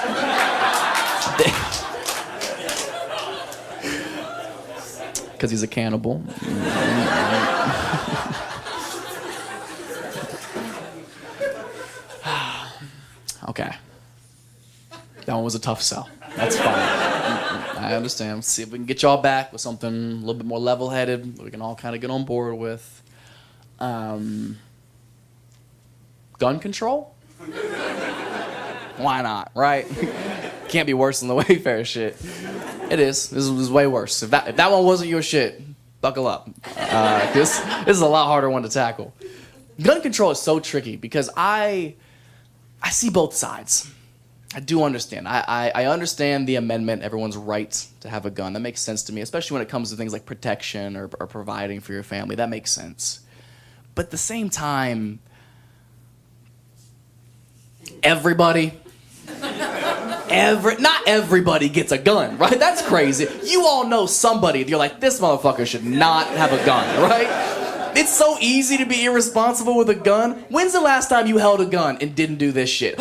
Because he's a cannibal. Okay. That one was a tough sell. That's fine. I understand. Let's see if we can get y'all back with something a little bit more level-headed we can all kind of get on board with. Gun control? Why not, right? Can't be worse than the Wayfair shit. It is. This is way worse. If that one wasn't your shit, buckle up. This is a lot harder one to tackle. Gun control is so tricky because I see both sides. I do understand. I understand the amendment, everyone's right to have a gun. That makes sense to me, especially when it comes to things like protection or providing for your family. That makes sense. But at the same time, not everybody gets a gun, right? That's crazy. You all know somebody, you're like, this motherfucker should not have a gun, right? It's so easy to be irresponsible with a gun. When's the last time you held a gun and didn't do this shit?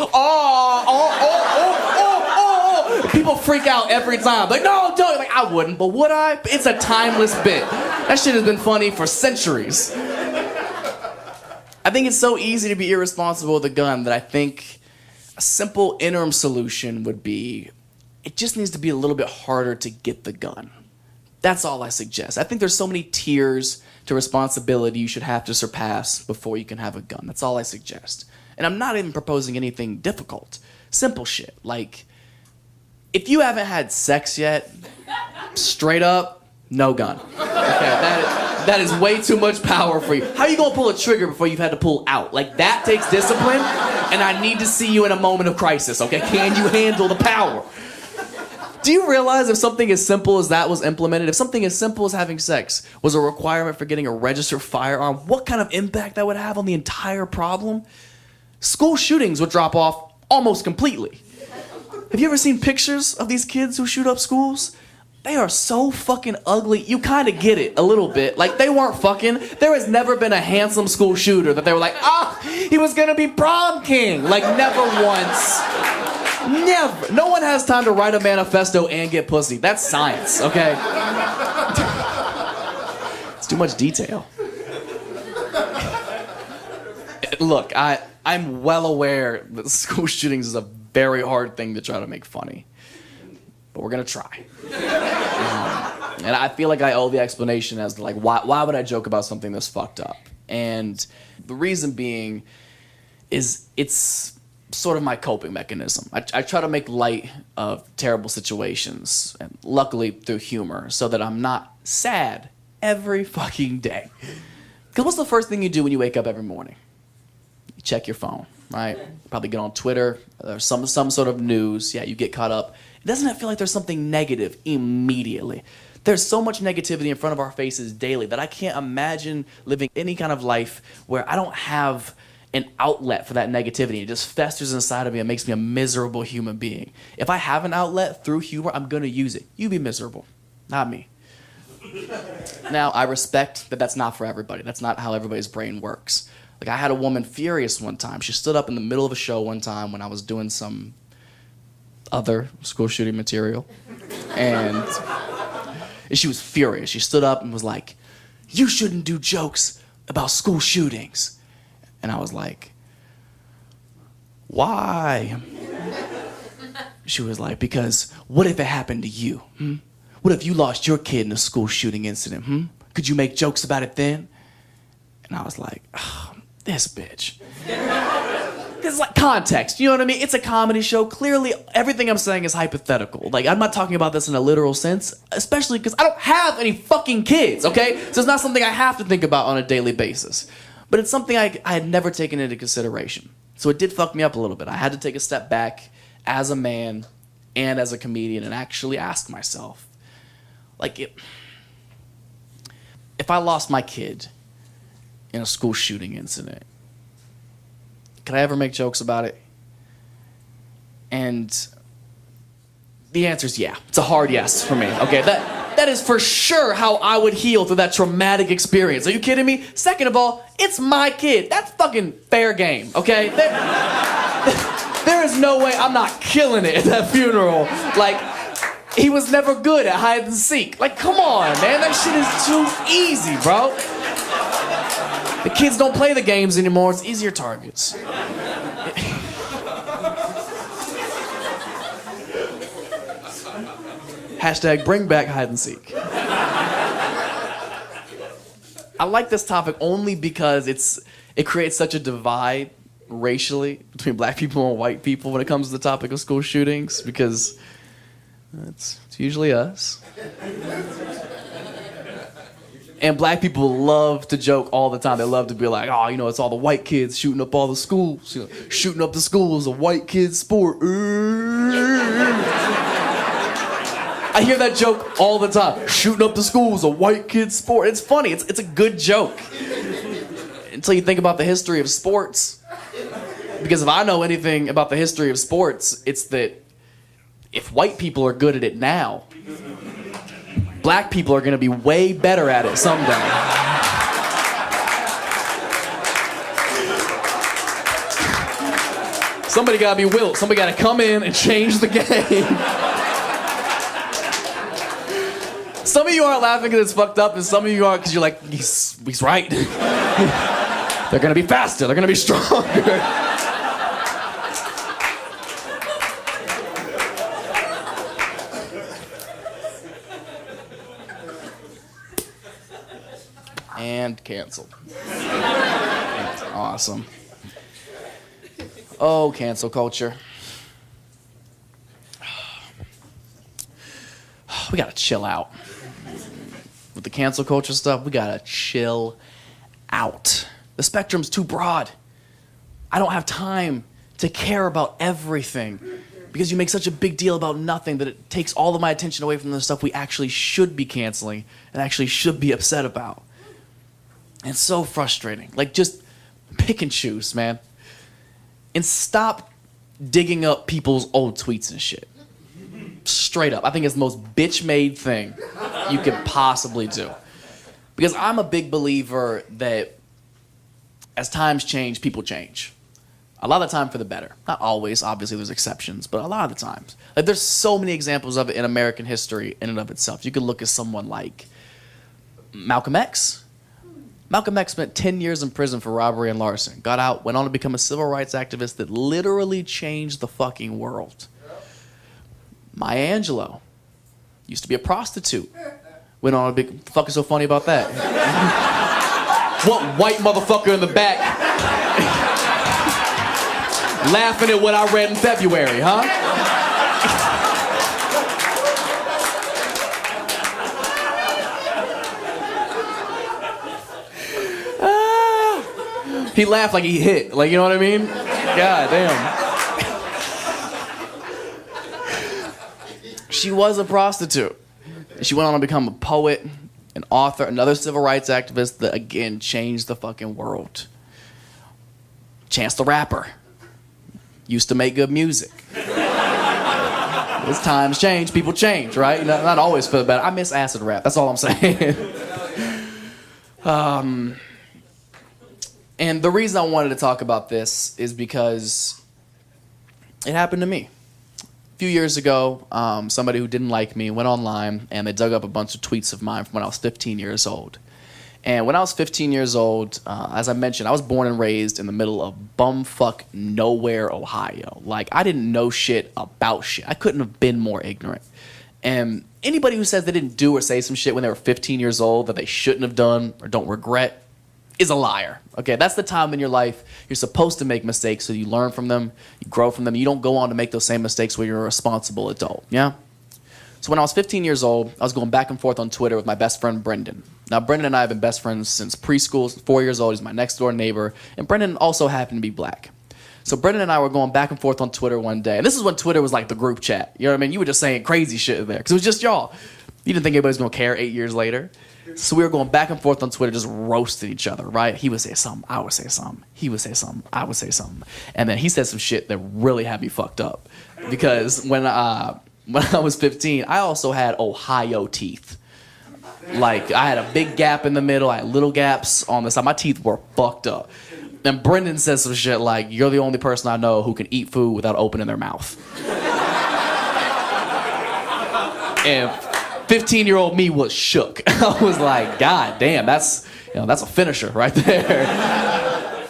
People freak out every time. Like, no, don't. Like, I wouldn't, but would I? It's a timeless bit. That shit has been funny for centuries. I think it's so easy to be irresponsible with a gun that I think a simple interim solution would be, it just needs to be a little bit harder to get the gun. That's all I suggest. I think there's so many tiers to responsibility you should have to surpass before you can have a gun. That's all I suggest. And I'm not even proposing anything difficult. Simple shit. Like, if you haven't had sex yet, straight up, no gun. Okay, that is way too much power for you. How are you gonna pull a trigger before you've had to pull out? Like, that takes discipline, and I need to see you in a moment of crisis, okay? Can you handle the power? Do you realize if something as simple as that was implemented, if something as simple as having sex was a requirement for getting a registered firearm, what kind of impact that would have on the entire problem? School shootings would drop off almost completely. Have you ever seen pictures of these kids who shoot up schools? They are so fucking ugly. You kind of get it a little bit. Like, they weren't fucking. There has never been a handsome school shooter that they were like, he was gonna be prom king. Like, never once. Never. No one has time to write a manifesto and get pussy. That's science, okay? It's too much detail. Look, I'm well aware that school shootings is a very hard thing to try to make funny. But we're gonna try. And I feel like I owe the explanation as to, like, why would I joke about something that's fucked up? And the reason being is it's sort of my coping mechanism. I try to make light of terrible situations, and luckily through humor, so that I'm not sad every fucking day. Because what's the first thing you do when you wake up every morning? You check your phone, right? Probably get on Twitter, or some sort of news. Yeah, you get caught up. Doesn't it feel like there's something negative immediately? There's so much negativity in front of our faces daily that I can't imagine living any kind of life where I don't have an outlet for that negativity. It just festers inside of me and makes me a miserable human being. If I have an outlet through humor, I'm gonna use it. You be miserable, not me. Now, I respect that that's not for everybody. That's not how everybody's brain works. Like, I had a woman furious one time. She stood up in the middle of a show one time when I was doing some other school shooting material, and she was furious. She stood up and was like, "You shouldn't do jokes about school shootings." And I was like, "Why?" She was like, "Because what if it happened to you? What if you lost your kid in a school shooting incident? Could you make jokes about it then?" And I was like, oh, this bitch. It's like context, you know what I mean? It's a comedy show. Clearly, everything I'm saying is hypothetical. Like, I'm not talking about this in a literal sense, especially because I don't have any fucking kids, okay? So it's not something I have to think about on a daily basis. But it's something I had never taken into consideration. So it did fuck me up a little bit. I had to take a step back as a man and as a comedian and actually ask myself, like, if I lost my kid in a school shooting incident, could I ever make jokes about it? And the answer is yeah. It's a hard yes for me. Okay, That is for sure how I would heal through that traumatic experience. Are you kidding me? Second of all, it's my kid. That's fucking fair game, okay? There is no way I'm not killing it at that funeral. Like, he was never good at hide and seek. Like, come on, man. That shit is too easy, bro. The kids don't play the games anymore. It's easier targets. Hashtag bring back hide and seek. I like this topic only because it creates such a divide racially between black people and white people when it comes to the topic of school shootings, because it's usually us. And black people love to joke all the time. They love to be like, oh, you know, it's all the white kids shooting up all the schools. You know, shooting up the schools, a white kid's sport. I hear that joke all the time. Shooting up the schools, a white kid's sport. It's funny. It's a good joke. Until you think about the history of sports. Because if I know anything about the history of sports, it's that if white people are good at it now, black people are going to be way better at it someday. Somebody got to be Wilt. Somebody got to come in and change the game. Some of you aren't laughing because it's fucked up, and some of you are because you're like, he's right. They're going to be faster. They're going to be stronger. And canceled. That's awesome. Oh, cancel culture. We gotta chill out. With the cancel culture stuff, we gotta chill out. The spectrum's too broad. I don't have time to care about everything because you make such a big deal about nothing that it takes all of my attention away from the stuff we actually should be canceling and actually should be upset about. And it's so frustrating. Like, just pick and choose, man. And stop digging up people's old tweets and shit. Straight up. I think it's the most bitch-made thing you could possibly do. Because I'm a big believer that as times change, people change. A lot of the time for the better. Not always, obviously there's exceptions, but a lot of the times. Like, there's so many examples of it in American history in and of itself. You could look at someone like Malcolm X. Malcolm X spent 10 years in prison for robbery and larceny. Got out, went on to become a civil rights activist that literally changed the fucking world. Maya Angelou used to be a prostitute. Went on a big... What the fuck is so funny about that? What white motherfucker in the back laughing at what I read in February, huh? He laughed like he hit. Like, you know what I mean? God damn. She was a prostitute. She went on to become a poet, an author, another civil rights activist that, again, changed the fucking world. Chance the Rapper. Used to make good music. As times change, people change, right? Not always for the better. I miss acid rap. That's all I'm saying. And the reason I wanted to talk about this is because it happened to me. A few years ago, somebody who didn't like me went online and they dug up a bunch of tweets of mine from when I was 15 years old. And when I was 15 years old, as I mentioned, I was born and raised in the middle of bumfuck nowhere, Ohio. Like, I didn't know shit about shit. I couldn't have been more ignorant. And anybody who says they didn't do or say some shit when they were 15 years old that they shouldn't have done or don't regret is a liar. Okay, that's the time in your life you're supposed to make mistakes so you learn from them, you grow from them. You don't go on to make those same mistakes when you're a responsible adult, yeah? So when I was 15 years old, I was going back and forth on Twitter with my best friend, Brendan. Now, Brendan and I have been best friends since preschool, 4 years old. He's my next door neighbor. And Brendan also happened to be black. So Brendan and I were going back and forth on Twitter one day. And this is when Twitter was like the group chat. You know what I mean? You were just saying crazy shit in there because it was just y'all. You didn't think anybody was going to care 8 years later. So we were going back and forth on Twitter, just roasting each other, right? He would say something, I would say something. He would say something, I would say something. And then he said some shit that really had me fucked up. Because when I was 15, I also had Ohio teeth. Like, I had a big gap in the middle. I had little gaps on the side. My teeth were fucked up. And Brendan says some shit like, "You're the only person I know who can eat food without opening their mouth." And 15-year-old me was shook. I was like, God damn, that's a finisher right there.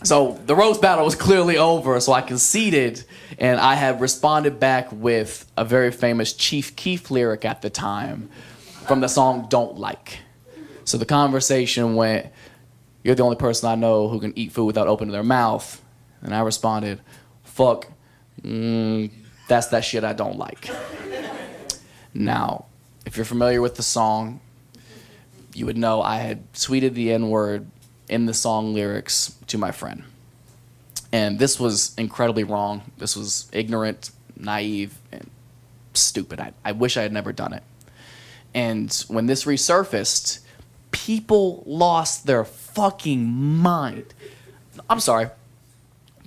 So the roast battle was clearly over, so I conceded, and I had responded back with a very famous Chief Keef lyric at the time from the song Don't Like. So the conversation went, "You're the only person I know who can eat food without opening their mouth." And I responded, "Fuck, that's that shit I don't like." Now, if you're familiar with the song, you would know I had tweeted the N-word in the song lyrics to my friend. And this was incredibly wrong. This was ignorant, naive, and stupid. I wish I had never done it. And when this resurfaced, people lost their fucking mind. I'm sorry.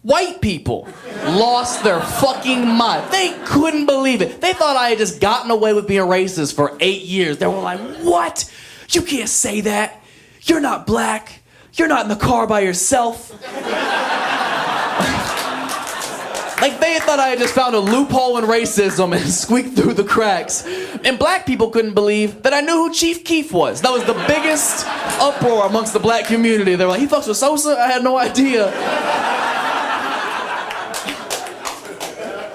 White people lost their fucking mind. They couldn't believe it. They thought I had just gotten away with being racist for 8 years. They were like, "What? You can't say that. You're not black. You're not in the car by yourself." Like, they thought I had just found a loophole in racism and squeaked through the cracks. And black people couldn't believe that I knew who Chief Keef was. That was the biggest uproar amongst the black community. They were like, "He fucks with Sosa?" I had no idea.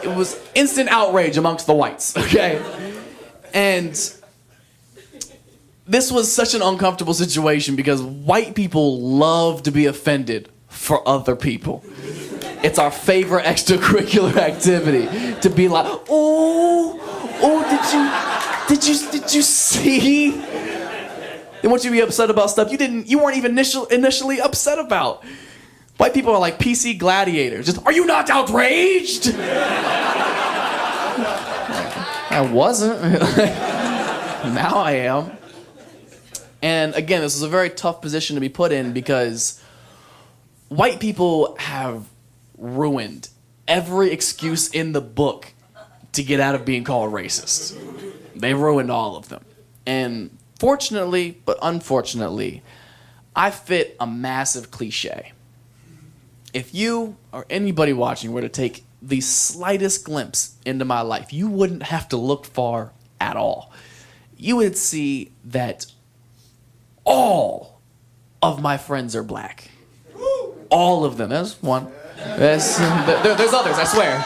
It was instant outrage amongst the whites, okay? And this was such an uncomfortable situation because white people love to be offended for other people. It's our favorite extracurricular activity to be like, "Oh, did you see?" They want you to be upset about stuff you weren't even initially upset about. White people are like PC gladiators. Just, "Are you not outraged?" I wasn't. Now I am. And again, this is a very tough position to be put in because white people have ruined every excuse in the book to get out of being called racist. They've ruined all of them. And fortunately, but unfortunately, I fit a massive cliche. If you or anybody watching were to take the slightest glimpse into my life, you wouldn't have to look far at all. You would see that all of my friends are black. All of them. There's one. There's others, I swear.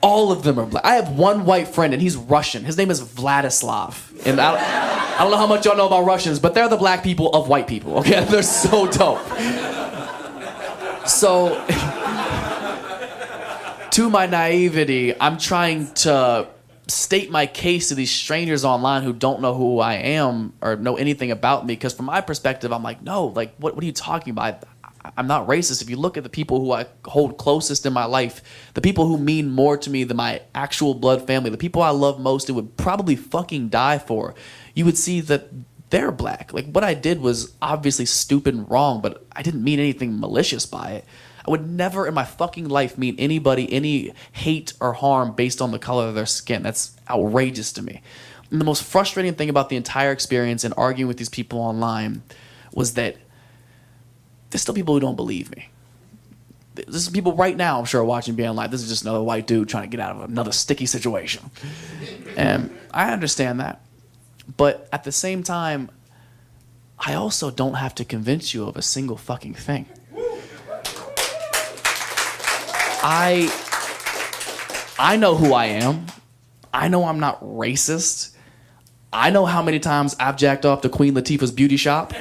All of them are black. I have one white friend, and he's Russian. His name is Vladislav. And I don't know how much y'all know about Russians, but they're the black people of white people, okay? They're so dope. So, to my naivety, I'm trying to state my case to these strangers online who don't know who I am or know anything about me, because from my perspective, I'm like, no, like, what are you talking about? I'm not racist. If you look at the people who I hold closest in my life, the people who mean more to me than my actual blood family, the people I love most and would probably fucking die for, you would see that they're black. Like, what I did was obviously stupid and wrong, but I didn't mean anything malicious by it. I would never in my fucking life mean anybody any hate or harm based on the color of their skin. That's outrageous to me. And the most frustrating thing about the entire experience and arguing with these people online was that there's still people who don't believe me. There's people right now, I'm sure, watching being like, this is just another white dude trying to get out of another sticky situation. And I understand that. But at the same time, I also don't have to convince you of a single fucking thing. I know who I am. I know I'm not racist. I know how many times I've jacked off to Queen Latifah's beauty shop.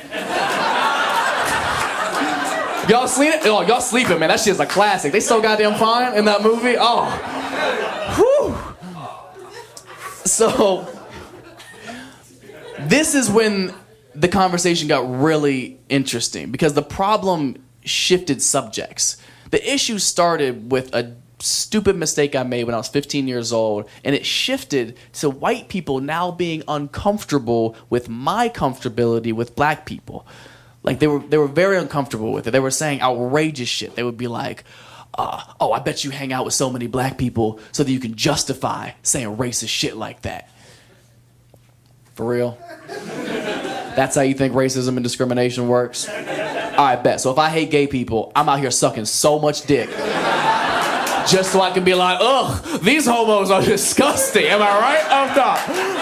Y'all seen it? Oh, y'all sleeping, man. That shit's a classic. They so goddamn fine in that movie. Oh. Whew. So, this is when the conversation got really interesting because the problem shifted subjects. The issue started with a stupid mistake I made when I was 15 years old, and it shifted to white people now being uncomfortable with my comfortability with black people. Like, they were very uncomfortable with it. They were saying outrageous shit. They would be like, oh, I bet you hang out with so many black people so that you can justify saying racist shit like that. For real? That's how you think racism and discrimination works? All right, bet. So if I hate gay people, I'm out here sucking so much dick just so I can be like, ugh, these homos are disgusting. Am I right? I'm not.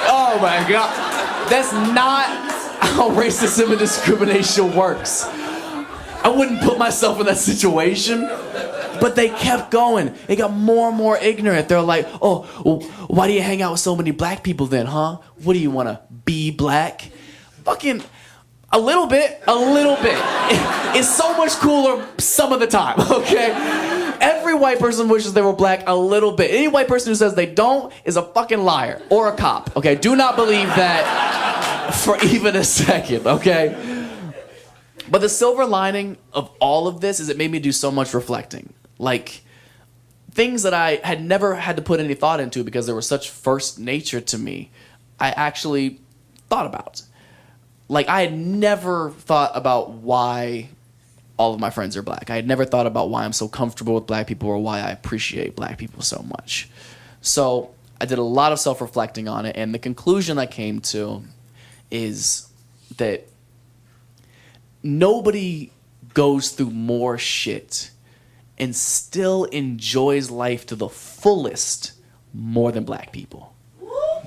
Oh my God. That's not how racism and discrimination works. I wouldn't put myself in that situation. But they kept going. It got more and more ignorant. They're like, oh, well, why do you hang out with so many black people then, huh? What do you want to be black? Fucking a little bit. It's so much cooler some of the time, okay? Every white person wishes they were black a little bit. Any white person who says they don't is a fucking liar or a cop, okay? Do not believe that for even a second, okay? But the silver lining of all of this is it made me do so much reflecting. Like, things that I had never had to put any thought into because they were such first nature to me, I actually thought about. Like, I had never thought about why all of my friends are black. I had never thought about why I'm so comfortable with black people or why I appreciate black people so much. So I did a lot of self-reflecting on it, and the conclusion I came to is that nobody goes through more shit and still enjoys life to the fullest more than black people.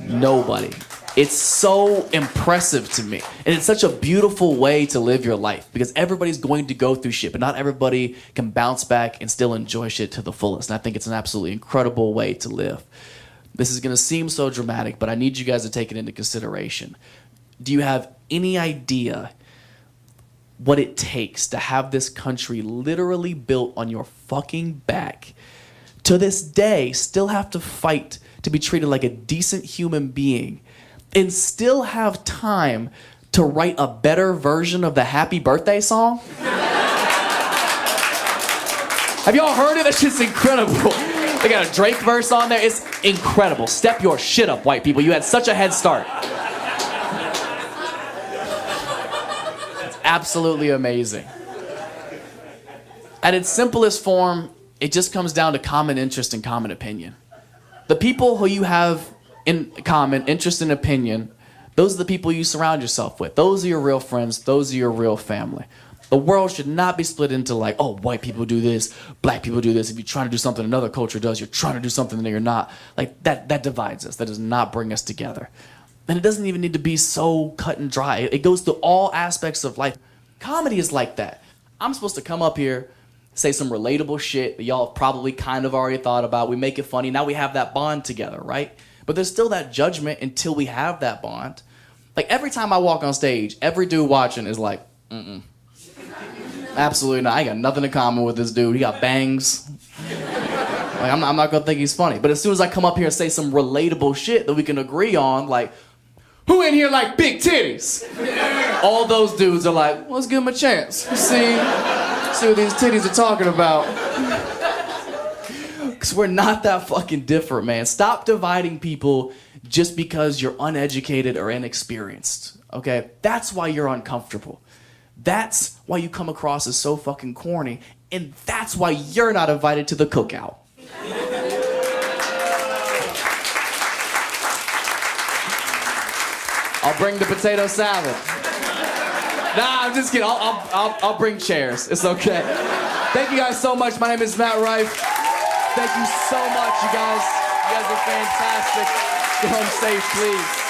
Nobody. It's so impressive to me. And it's such a beautiful way to live your life because everybody's going to go through shit, but not everybody can bounce back and still enjoy shit to the fullest. And I think it's an absolutely incredible way to live. This is going to seem so dramatic, but I need you guys to take it into consideration. Do you have any idea what it takes to have this country literally built on your fucking back? To this day, still have to fight to be treated like a decent human being and still have time to write a better version of the Happy Birthday song? Have y'all heard it? That shit's incredible. They got a Drake verse on there. It's incredible. Step your shit up, white people. You had such a head start. Absolutely amazing. At its simplest form, it just comes down to common interest and common opinion. The people who you have in common interest and opinion, those are the people you surround yourself with. Those are your real friends. Those are your real family. The world should not be split into like, oh, white people do this, black people do this. If you're trying to do something another culture does, you're trying to do something that you're not. Like that divides us. That does not bring us together. And it doesn't even need to be so cut and dry. It goes through all aspects of life. Comedy is like that. I'm supposed to come up here, say some relatable shit that y'all have probably kind of already thought about. We make it funny. Now we have that bond together, right? But there's still that judgment until we have that bond. Like every time I walk on stage, every dude watching is like, absolutely not. I ain't got nothing in common with this dude. He got bangs. Like, I'm not gonna think he's funny. But as soon as I come up here and say some relatable shit that we can agree on, like, who in here like big titties? All those dudes are like, well, let's give him a chance. See what these titties are talking about. Because we're not that fucking different, man. Stop dividing people just because you're uneducated or inexperienced, okay? That's why you're uncomfortable. That's why you come across as so fucking corny, and that's why you're not invited to the cookout. I'll bring the potato salad. Nah, I'm just kidding. I'll bring chairs. It's okay. Thank you guys so much. My name is Matt Rife. Thank you so much, you guys. You guys are fantastic. Get home safe, please.